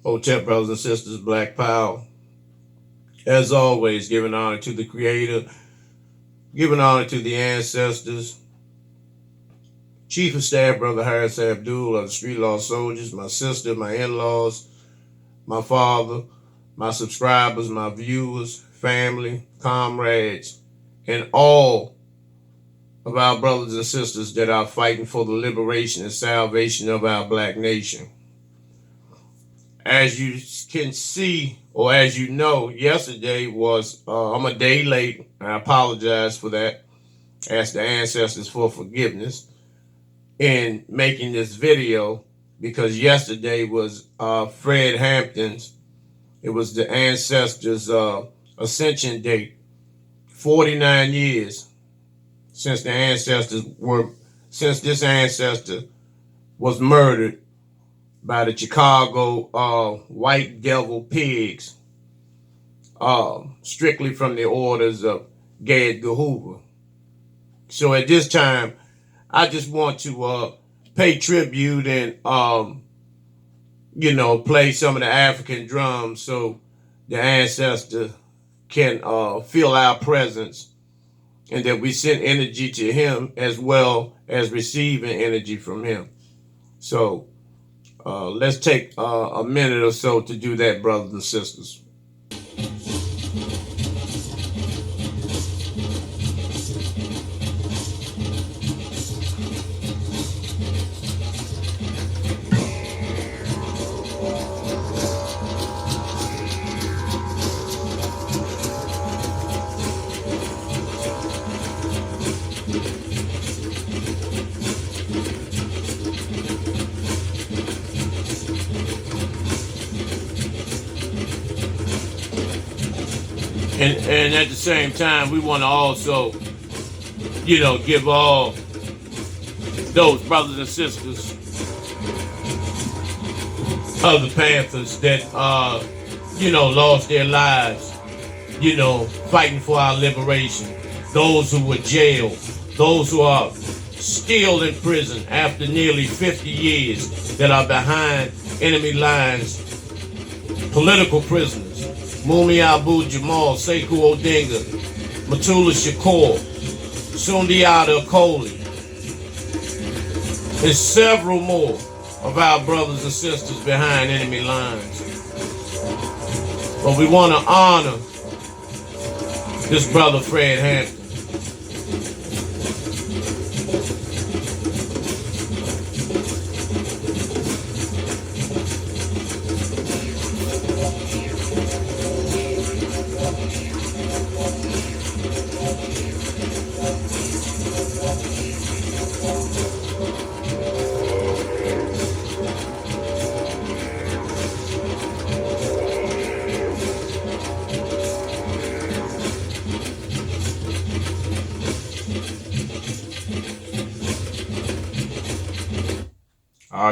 Hotel brothers and sisters, Black Power. As always, giving honor to the Creator, giving honor to the ancestors. Chief of Staff, Brother Harris Abdul of the Street Law Soldiers, my sister, my in-laws, my father, my subscribers, my viewers, family, comrades, and all of our brothers and sisters that are fighting for the liberation and salvation of our black nation. As you can see, or as you know, yesterday was, I'm a day late. I apologize for that. Ask the ancestors for forgiveness in making this video, because yesterday was Fred Hampton's. It was the ancestors' ascension date. 49 years since this ancestor was murdered by the Chicago white devil pigs, strictly from the orders of Edgar Hoover. So at this time, I just want to pay tribute and play some of the African drums so the ancestor can feel our presence, and that we send energy to him as well as receiving energy from him. So let's take a minute or so to do that, brothers and sisters. And at the same time, we want to also, give all those brothers and sisters of the Panthers that, lost their lives, fighting for our liberation. Those who were jailed, those who are still in prison after nearly 50 years, that are behind enemy lines, political prisoners. Mumi Abu Jamal, Sekou Odinga, Matula Shakur, Sundiata Akoli, and several more of our brothers and sisters behind enemy lines. But we want to honor this brother Fred Hampton.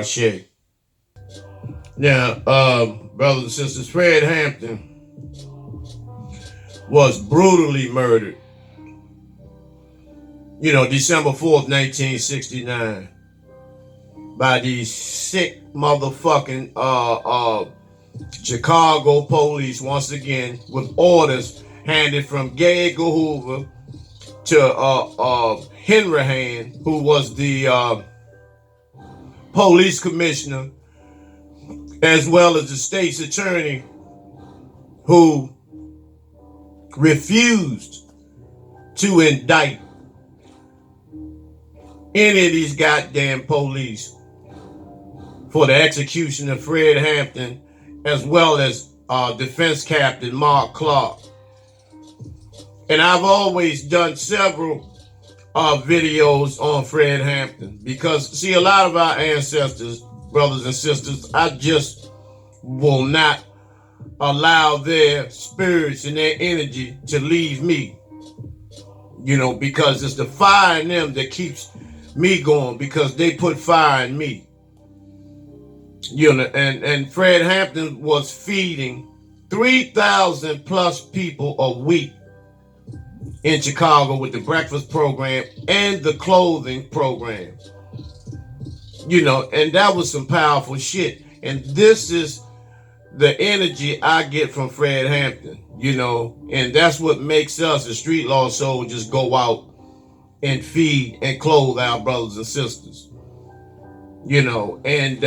Shit. Now, brothers and sisters, Fred Hampton was brutally murdered, December 4th, 1969, by these sick motherfucking Chicago police, once again, with orders handed from Edgar Hoover to Henry Hand, who was the police commissioner, as well as the state's attorney, who refused to indict any of these goddamn police for the execution of Fred Hampton, as well as defense captain Mark Clark. And I've always done several videos on Fred Hampton, because see, a lot of our ancestors, brothers and sisters, I just will not allow their spirits and their energy to leave me, because it's the fire in them that keeps me going, because they put fire in me, and Fred Hampton was feeding 3,000 plus people a week in Chicago with the breakfast program and the clothing program. And that was some powerful shit. And this is the energy I get from Fred Hampton, and that's what makes us, the street law soldiers, go out and feed and clothe our brothers and sisters, and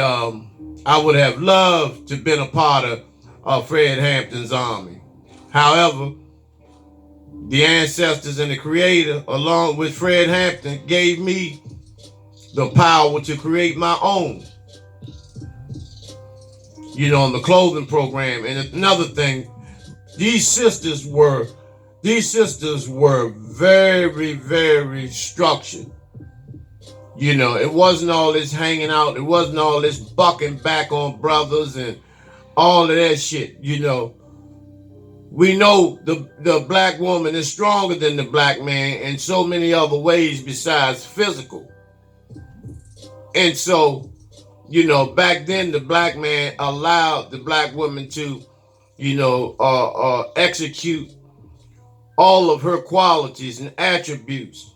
I would have loved to have been a part of Fred Hampton's army. However, the ancestors and the creator, along with Fred Hampton, gave me the power to create my own, on the clothing program. And another thing, these sisters were very, very structured. It wasn't all this hanging out. It wasn't all this bucking back on brothers and all of that shit. We know the black woman is stronger than the black man in so many other ways besides physical. And so, back then the black man allowed the black woman to, execute all of her qualities and attributes,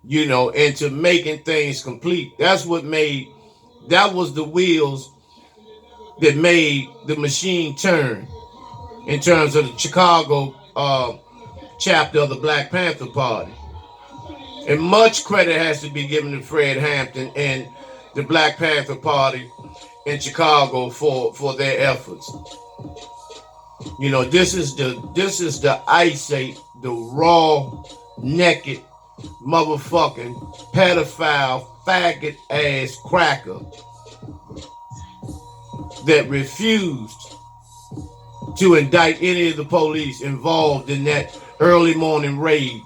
into making things complete. That was the wheels that made the machine turn in terms of the Chicago chapter of the Black Panther Party. And much credit has to be given to Fred Hampton and the Black Panther Party in Chicago for their efforts. This is the ice age, the raw, naked, motherfucking, pedophile, faggot ass cracker that refused to indict any of the police involved in that early morning raid,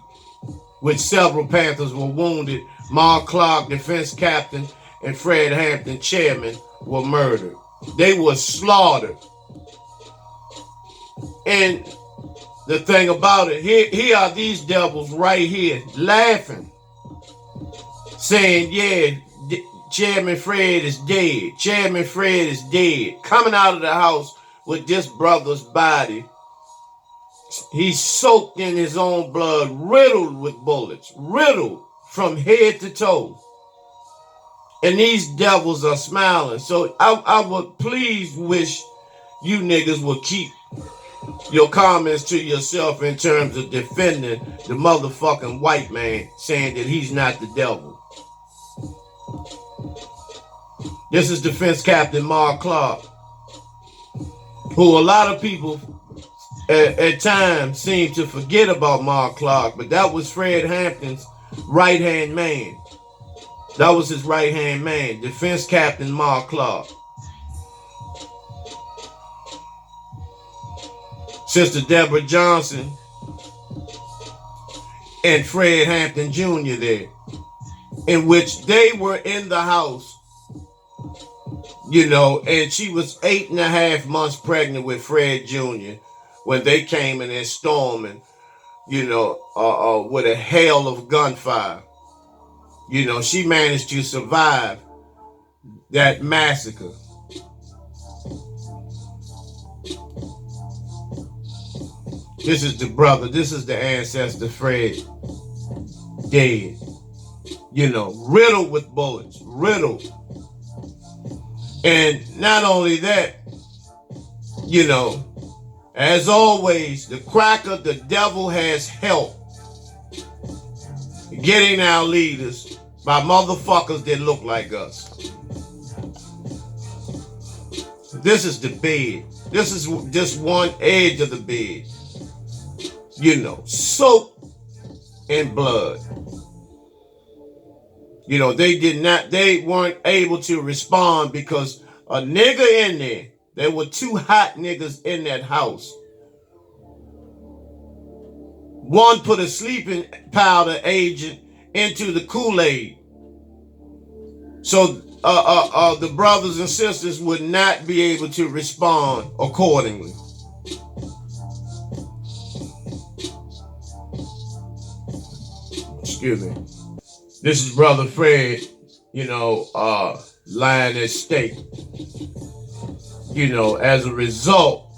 which several Panthers were wounded. Mark Clark, defense captain, and Fred Hampton, chairman, were murdered. They were slaughtered. And the thing about it, here are these devils right here laughing, saying, yeah, Chairman Fred is dead. Chairman Fred is dead. Coming out of the house with this brother's body. He's soaked in his own blood, riddled with bullets, riddled from head to toe. And these devils are smiling. So I would please wish you niggas would keep your comments to yourself in terms of defending the motherfucking white man, saying that he's not the devil. This is Defense Captain Mark Clark, who a lot of people at times seem to forget about Mark Clark, but that was Fred Hampton's right-hand man. That was his right-hand man, Defense Captain Mark Clark. Sister Deborah Johnson and Fred Hampton Jr. there, in which they were in the house, and she was 8.5 months pregnant with Fred Jr. when they came in there storming, with a hail of gunfire. She managed to survive that massacre. This is the brother, this is the ancestor Fred, dead. Riddled with bullets, riddled. And not only that, as always, the cracker, the devil has help getting our leaders by motherfuckers that look like us. This is the bed. This is just one edge of the bed. Soaked in blood. They weren't able to respond because a nigga in there were 2 hot niggas in that house. One put a sleeping powder agent into the Kool-Aid. So the brothers and sisters would not be able to respond accordingly. Excuse me. This is Brother Fred, lying at stake. As a result,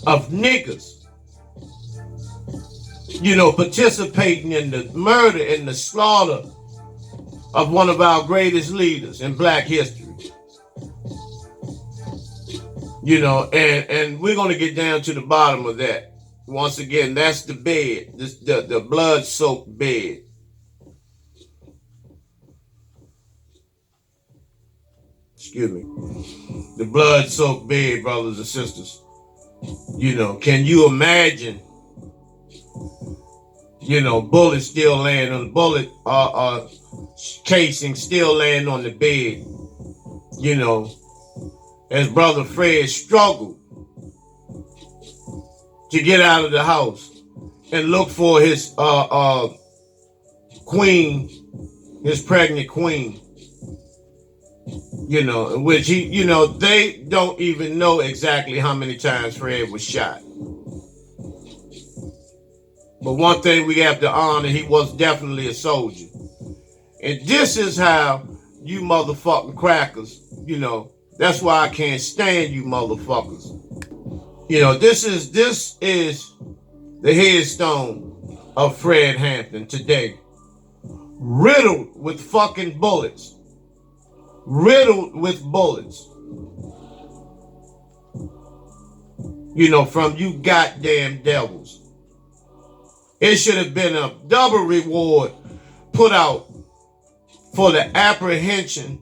of niggas, participating in the murder and the slaughter of one of our greatest leaders in Black history. And we're gonna get down to the bottom of that. Once again, that's the bed, the blood-soaked bed. Excuse me. The blood-soaked bed, brothers and sisters. Can you imagine, bullets still laying on the bullet casing still laying on the bed, as brother Fred struggled to get out of the house and look for his queen, his pregnant queen, which they don't even know exactly how many times Fred was shot. But one thing we have to honor, he was definitely a soldier. And this is how you motherfucking crackers, that's why I can't stand you motherfuckers. This is the headstone of Fred Hampton today. Riddled with fucking bullets. Riddled with bullets. From you goddamn devils. It should have been a double reward put out for the apprehension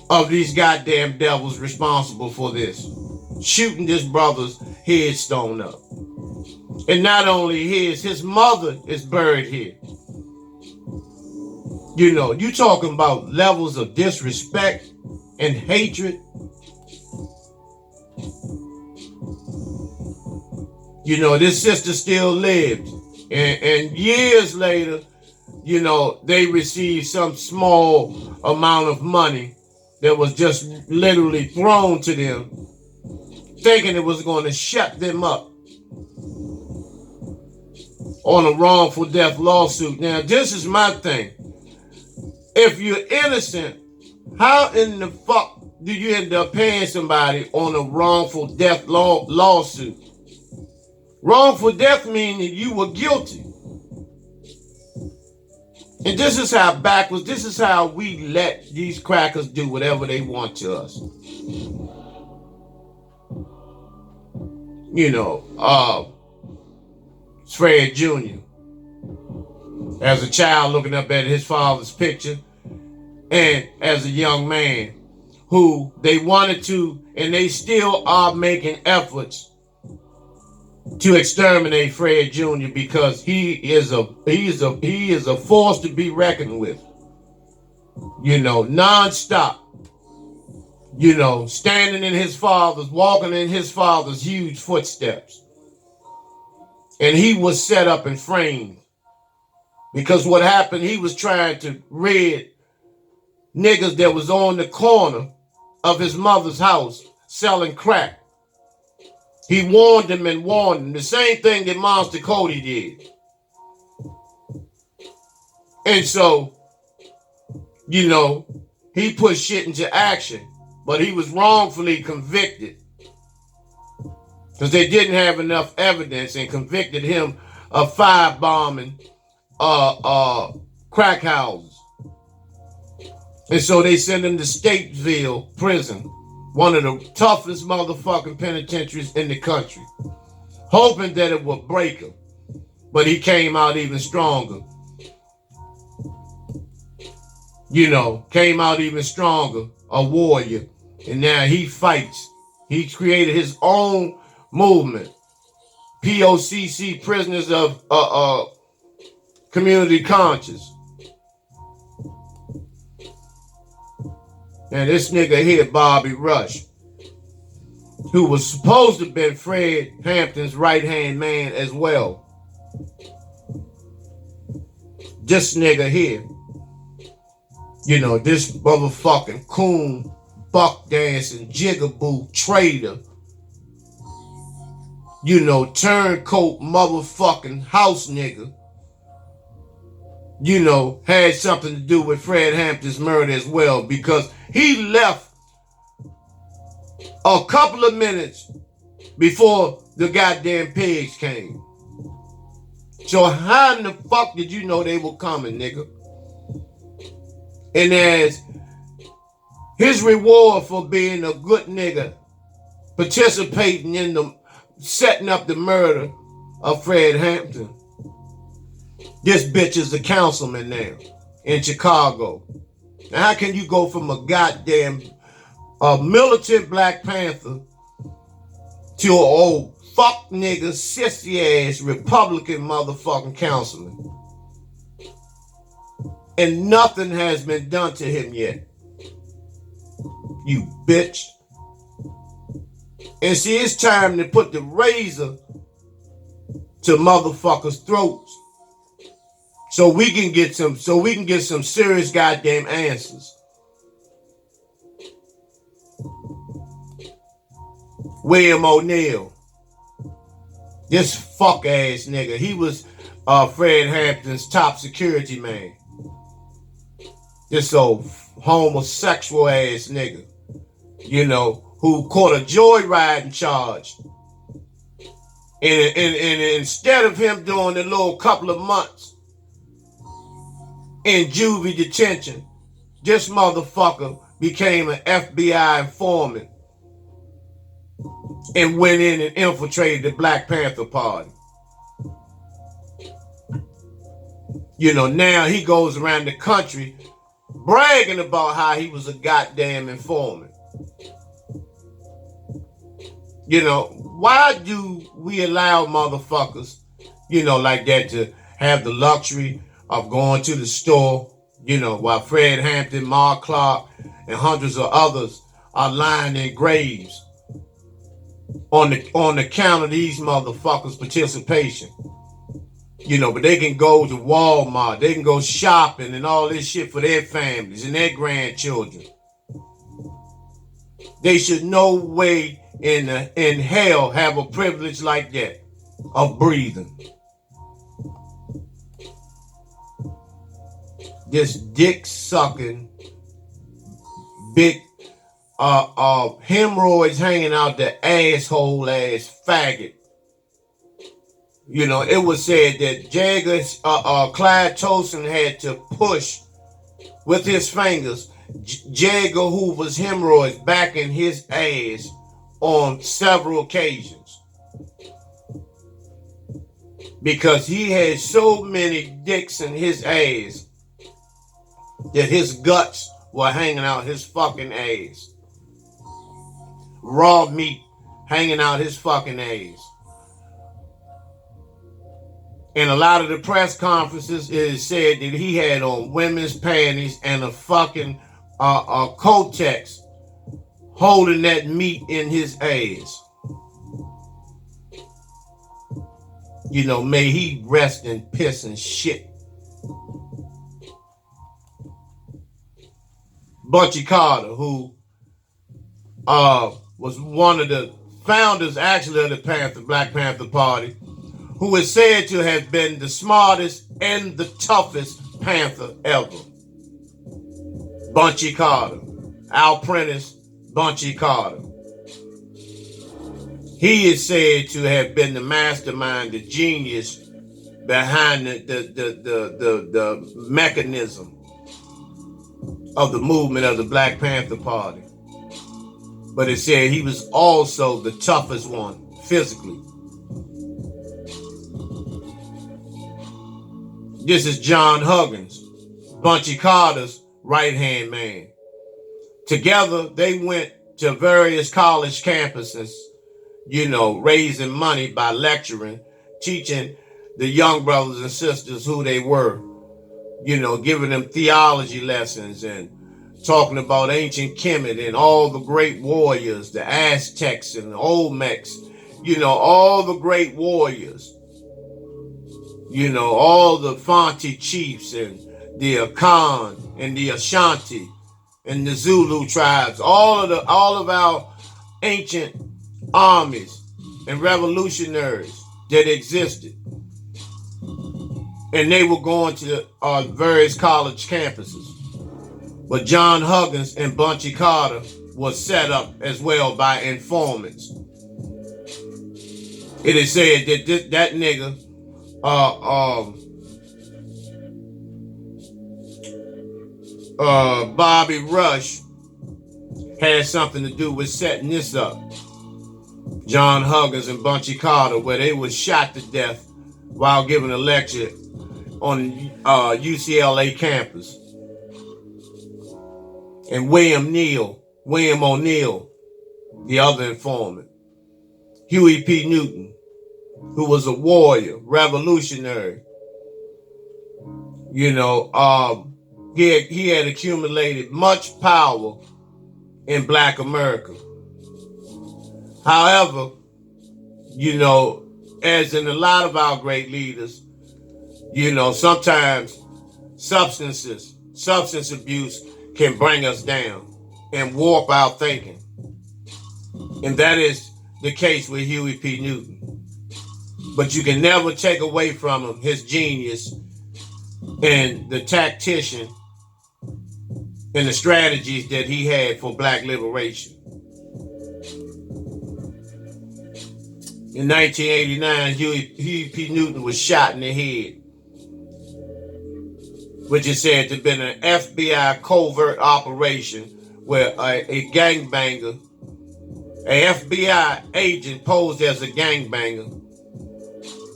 of these goddamn devils responsible for this. Shooting this brother's headstone up. And not only his mother is buried here. You talking about levels of disrespect and hatred. This sister still lived. And years later, they received some small amount of money that was just literally thrown to them, thinking it was going to shut them up on a wrongful death lawsuit. Now, this is my thing. If you're innocent, how in the fuck do you end up paying somebody on a wrongful death lawsuit? Wrongful death means that you were guilty. And this is how backwards, this is how we let these crackers do whatever they want to us. Fred Jr. as a child looking up at his father's picture, and as a young man who they wanted to, and they still are making efforts to exterminate Fred Jr. because he is a force to be reckoned with. Non-stop. Standing in his father's, walking in his father's huge footsteps. And he was set up and framed. Because what happened, he was trying to rid niggas that was on the corner of his mother's house selling crack. He warned them and warned them. The same thing that Monster Cody did. And so, he put shit into action. But he was wrongfully convicted. Because they didn't have enough evidence and convicted him of firebombing crack houses. And so they sent him to Statesville prison, one of the toughest motherfucking penitentiaries in the country, hoping that it would break him. But he came out even stronger. Came out even stronger, a warrior. And now he fights. He created his own movement. POCC, Prisoners of Community Conscience. And this nigga here, Bobby Rush, who was supposed to have been Fred Hampton's right-hand man as well. This nigga here, this motherfucking coon, buck dancing, jigaboo traitor, turncoat motherfucking house nigga, had something to do with Fred Hampton's murder as well, because he left a couple of minutes before the goddamn pigs came. So how in the fuck did you know they were coming, nigga? And as his reward for being a good nigga, participating in the setting up the murder of Fred Hampton. This bitch is a councilman now in Chicago. Now, how can you go from a goddamn militant Black Panther to an old fuck nigga, sissy ass Republican motherfucking councilman? And nothing has been done to him yet. You bitch. And see, it's time to put the razor to motherfuckers' throats. So we can get some serious goddamn answers. William O'Neill. This fuck ass nigga. He was Fred Hampton's top security man. This old homosexual ass nigga. You know, who caught a joyriding charge. And instead of him doing a little couple of months in juvie detention, this motherfucker became an FBI informant and went in and infiltrated the Black Panther Party. You know, now he goes around the country bragging about how he was a goddamn informant. You know, why do we allow motherfuckers, you know, like that to have the luxury of going to the store, you know, while Fred Hampton, Mark Clark, and hundreds of others are lying in graves on the count of these motherfuckers' participation? You know, but they can go to Walmart, they can go shopping and all this shit for their families and their grandchildren. They should no way in hell have a privilege like that of breathing. This dick sucking, big hemorrhoids hanging out the asshole ass faggot. You know, it was said that Clyde Tolson had to push with his fingers Jagger Hoover's hemorrhoids back in his ass on several occasions because he had so many dicks in his ass that his guts were hanging out his fucking ass. Raw meat hanging out his fucking ass. In a lot of the press conferences, it is said that he had on women's panties and a fucking Kotex holding that meat in his ass. You know, may he rest in piss and shit. Bunchy Carter, who was one of the founders, actually, of the Black Panther Party, who is said to have been the smartest and the toughest Panther ever. Bunchy Carter. Al Prentice, Bunchy Carter. He is said to have been the mastermind, the genius behind the mechanism of the movement of the Black Panther Party. But it said he was also the toughest one, physically. This is John Huggins, Bunchy Carter's right-hand man. Together, they went to various college campuses, you know, raising money by lecturing, teaching the young brothers and sisters who they were, you know, giving them theology lessons and talking about ancient Kemet and all the great warriors, the Aztecs and the Olmecs, you know, all the great warriors, you know, all the Fanti chiefs and the Akan and the Ashanti and the Zulu tribes, all of our ancient armies and revolutionaries that existed. And they were going to various college campuses. But John Huggins and Bunchy Carter was set up as well by informants. It is said that that nigga, Bobby Rush, had something to do with setting this up. John Huggins and Bunchy Carter, where they were shot to death while giving a lecture on UCLA campus. And William O'Neill, the other informant. Huey P. Newton, who was a warrior, revolutionary. You know, he had accumulated much power in Black America. However, you know, as in a lot of our great leaders, you know, sometimes substance abuse can bring us down and warp our thinking. And that is the case with Huey P. Newton. But you can never take away from him his genius and the tactician and the strategies that he had for Black liberation. In 1989, Huey P. Newton was shot in the head, which is said to have been an FBI covert operation where a gangbanger, an FBI agent posed as a gangbanger,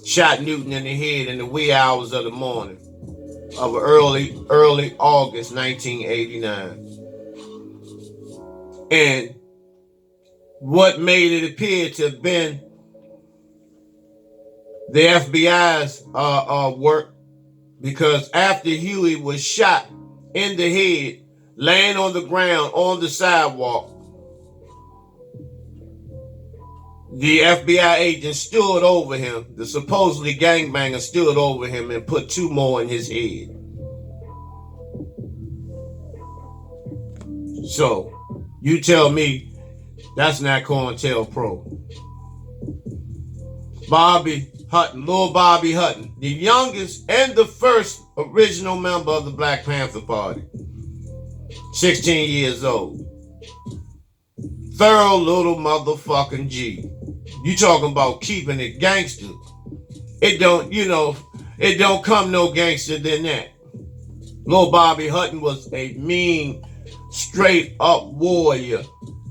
shot Newton in the head in the wee hours of the morning of early August 1989. And what made it appear to have been the FBI's work, because after Huey was shot in the head, laying on the ground on the sidewalk, the FBI agent stood over him. The supposedly gangbanger stood over him and put 2 more in his head. So, you tell me that's not COINTELPRO. Lil Bobby Hutton, the youngest and the first original member of the Black Panther Party, 16 years old. Thorough little motherfucking G. You talking about keeping it gangster. It don't come no gangster than that. Lil Bobby Hutton was a mean, straight up warrior,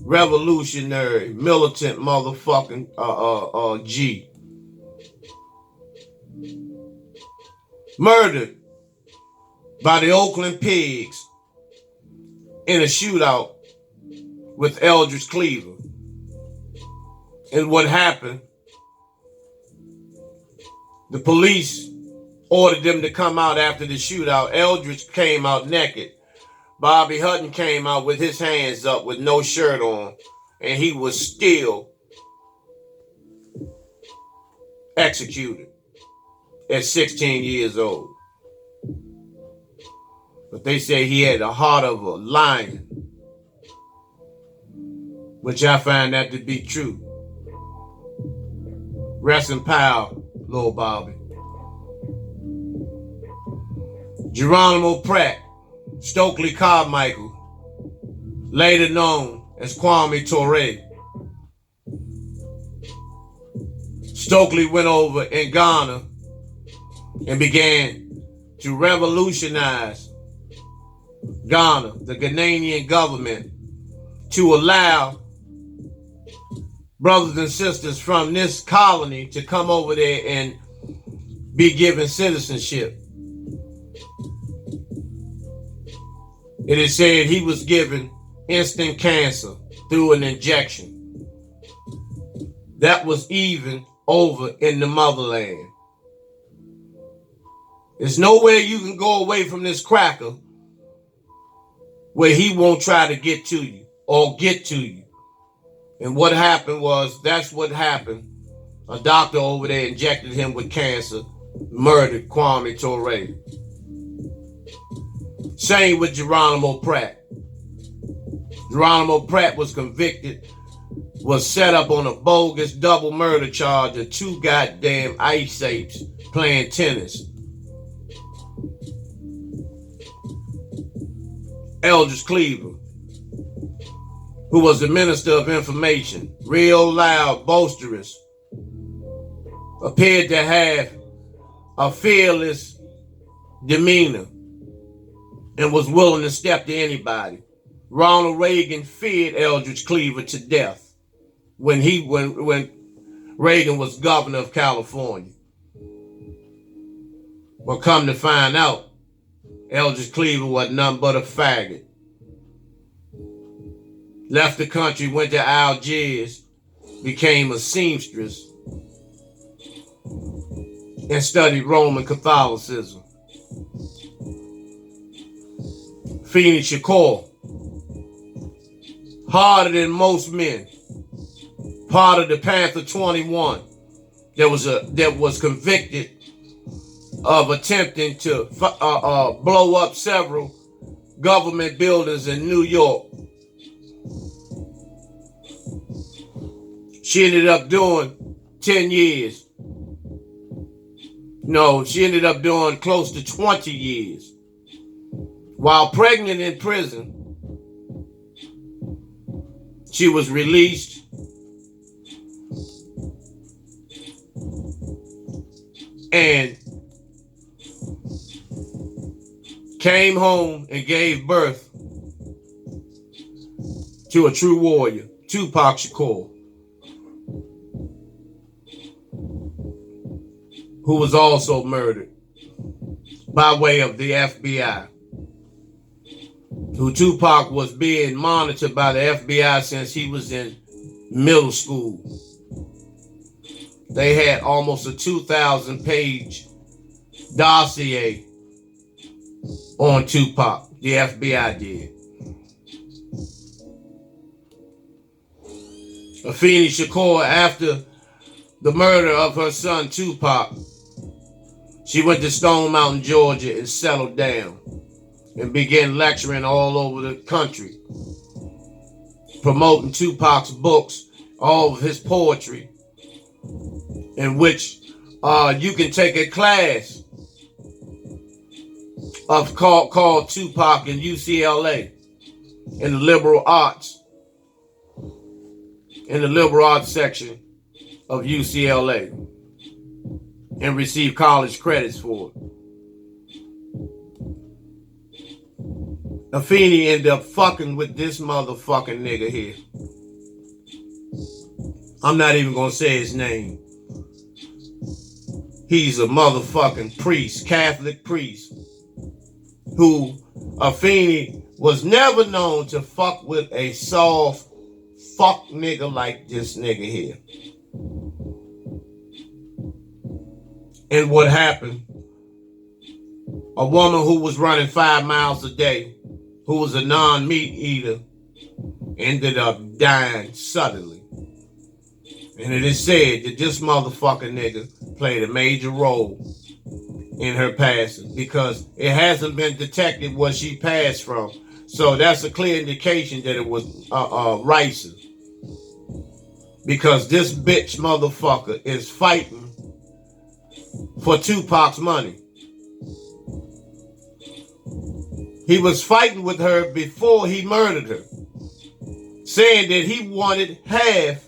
revolutionary, militant motherfucking G. Murdered by the Oakland Pigs in a shootout with Eldridge Cleaver. And what happened, the police ordered them to come out after the shootout. Eldridge came out naked. Bobby Hutton came out with his hands up with no shirt on, and he was still executed at 16 years old. But they say he had the heart of a lion, which I find that to be true. Rest in power, Lil Bobby. Geronimo Pratt, Stokely Carmichael, later known as Kwame Ture. Stokely went over in Ghana and began to revolutionize Ghana, the Ghanaian government, to allow brothers and sisters from this colony to come over there and be given citizenship. It is said he was given instant cancer through an injection. That was even over in the motherland. There's nowhere you can go away from this cracker where he won't try to get to you or get to you. And what happened was, that's what happened. A doctor over there injected him with cancer, murdered Kwame Ture. Same with Geronimo Pratt. Geronimo Pratt was convicted, was set up on a bogus double murder charge of 2 goddamn ice apes playing tennis. Eldridge Cleaver, who was the Minister of Information, real loud, boisterous, appeared to have a fearless demeanor and was willing to step to anybody. Ronald Reagan feared Eldridge Cleaver to death. when Reagan was governor of California. But come to find out, Eldridge Cleaver was nothing but a faggot. Left the country, went to Algiers, became a seamstress, and studied Roman Catholicism. Afeni Shakur, harder than most men, part of the Panther 21 that was convicted of attempting to blow up several government buildings in New York. She ended up doing 10 years. No, she ended up doing close to 20 years. While pregnant in prison, she was released and came home and gave birth to a true warrior, Tupac Shakur, who was also murdered by way of the FBI. Who Tupac was being monitored by the FBI since he was in middle school. They had almost a 2,000-page dossier on Tupac. The FBI did. Afeni Shakur, after the murder of her son Tupac, she went to Stone Mountain, Georgia, and settled down and began lecturing all over the country, promoting Tupac's books, all of his poetry, in which you can take a class of called Tupac in UCLA in the liberal arts, section of UCLA, and receive college credits for it. Afeni ended up fucking with this motherfucking nigga here. I'm not even gonna say his name. He's a motherfucking priest, Catholic priest, who Afeni was never known to fuck with a soft fuck nigga like this nigga here. And what happened? A woman who was running 5 miles a day, who was a non-meat eater, ended up dying suddenly. And it is said that this motherfucking nigga played a major role in her passing, because it hasn't been detected what she passed from. So that's a clear indication that it was ricin. Because this bitch motherfucker is fighting for Tupac's money. He was fighting with her before he murdered her, saying that he wanted half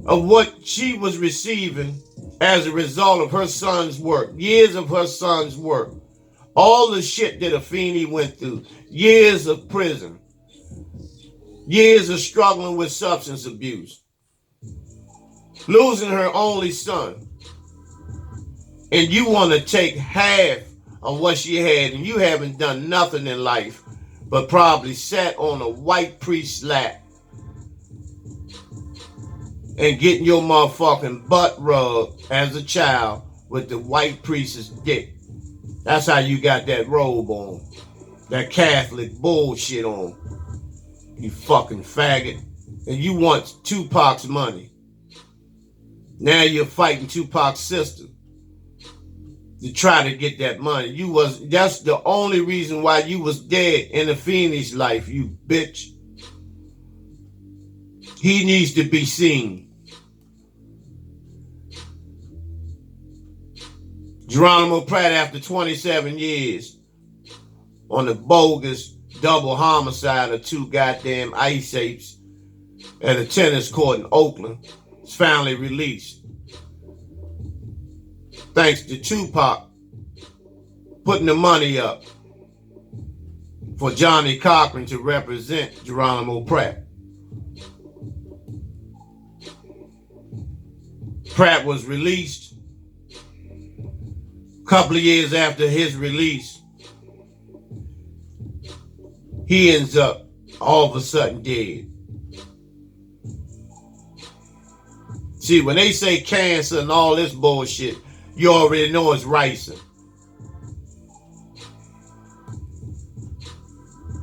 of what she was receiving as a result of her son's work, years of her son's work, all the shit that Afeni went through, years of prison, years of struggling with substance abuse, losing her only son, and you want to take half of what she had, and you haven't done nothing in life but probably sat on a white priest's lap and getting your motherfucking butt rubbed as a child with the white priest's dick. That's how you got that robe on, that Catholic bullshit on, you fucking faggot. And you want Tupac's money. Now you're fighting Tupac's sister to try to get that money. That's the only reason why you was dead in Afeni's life, you bitch. He needs to be seen. Geronimo Pratt, after 27 years on the bogus double homicide of 2 goddamn ice apes at a tennis court in Oakland, is finally released. Thanks to Tupac putting the money up for Johnny Cochran to represent Geronimo Pratt. Pratt was released. A couple of years after his release, he ends up all of a sudden dead. See, when they say cancer and all this bullshit, you already know it's ricin.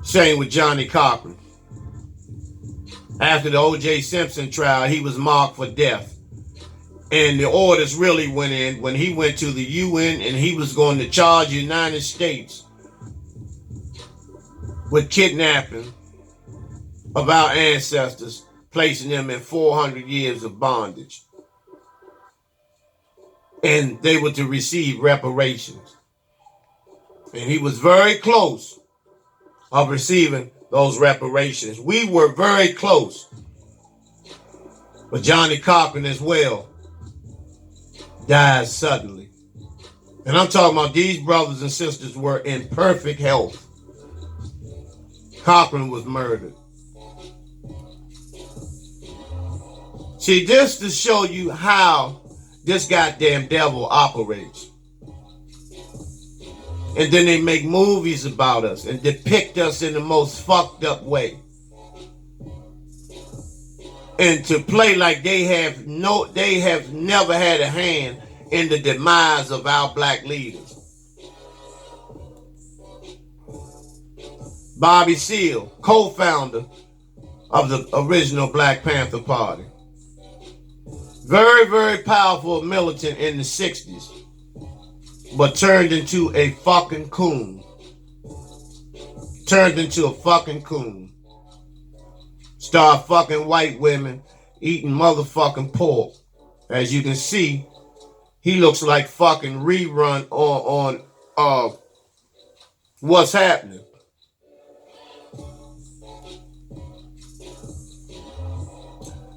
Same with Johnny Cochran. After the O.J. Simpson trial, he was marked for death. And the orders really went in when he went to the UN and he was going to charge the United States with kidnapping of our ancestors, placing them in 400 years of bondage. And they were to receive reparations. And he was very close of receiving those reparations. We were very close. But Johnny Cochran as well died suddenly. And I'm talking about these brothers and sisters were in perfect health. Cochran was murdered. See, this to show you how this goddamn devil operates. And then they make movies about us and depict us in the most fucked up way. And to play like they have never had a hand in the demise of our black leaders. Bobby Seale, co-founder of the original Black Panther Party. Very, very powerful militant in the 60s, but turned into a fucking coon. Turned into a fucking coon. Start fucking white women, eating motherfucking pork. As you can see, he looks like fucking rerun on What's Happening.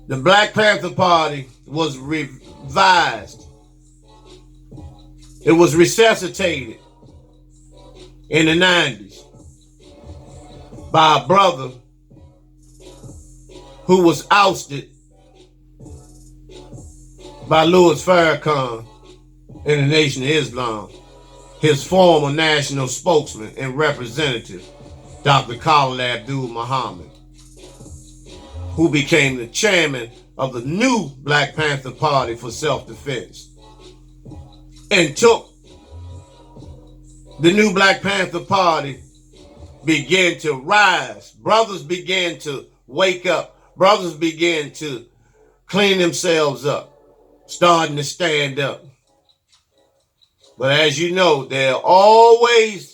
The Black Panther Party was revised. It was resuscitated in the 90s by a brother who was ousted by Louis Farrakhan in the Nation of Islam, his former national spokesman and representative, Dr. Khalid Abdul Muhammad, who became the chairman of the new Black Panther Party for self-defense, and took the new Black Panther Party, began to rise. Brothers began to wake up. Brothers began to clean themselves up, starting to stand up. But as you know, there are always